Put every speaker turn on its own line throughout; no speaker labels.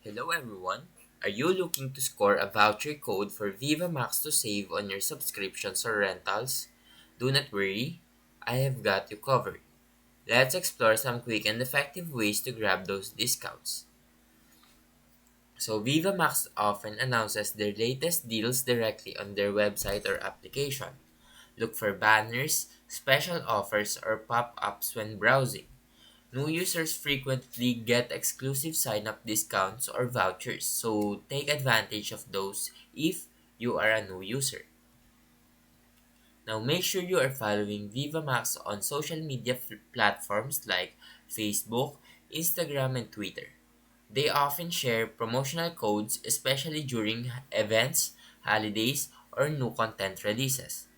Hello everyone. Are you looking to score a voucher code for VivaMax to save on your subscriptions or rentals? Do not worry, I have got you covered. Let's explore some quick and effective ways to grab those discounts. So VivaMax often announces their latest deals directly on their website or application. Look for banners, special offers, or pop-ups when browsing. New users frequently get exclusive sign-up discounts or vouchers, so take advantage of those if you are a new user. Now make sure you are following VivaMax on social media platforms like Facebook, Instagram, and Twitter. They often share promotional codes, especially during events, holidays, or new content releases.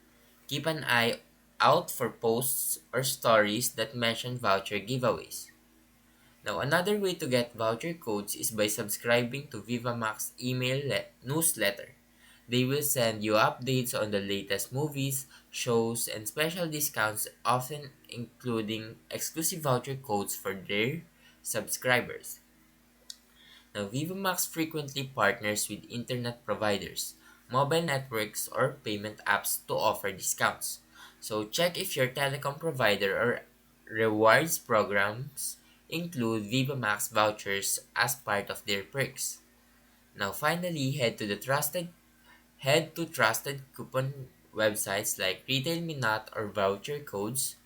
Keep an eye out for posts or stories that mention voucher giveaways. Now, another way to get voucher codes is by subscribing to VivaMax email newsletter. They will send you updates on the latest movies, shows, and special discounts, often including exclusive voucher codes for their subscribers. Now, VivaMax frequently partners with internet providers, mobile networks, or payment apps to offer discounts. So, check if your telecom provider or rewards programs include VivaMax vouchers as part of their perks. Now, finally, head to trusted coupon websites like Retail Me Not or Voucher Codes.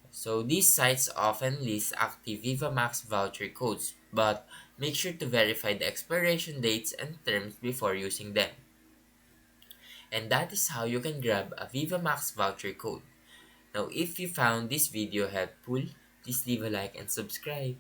So these sites often list active VivaMax voucher codes, but make sure to verify the expiration dates and terms before using them. And that is how you can grab a VivaMax voucher code. Now if you found this video helpful, please leave a like and subscribe.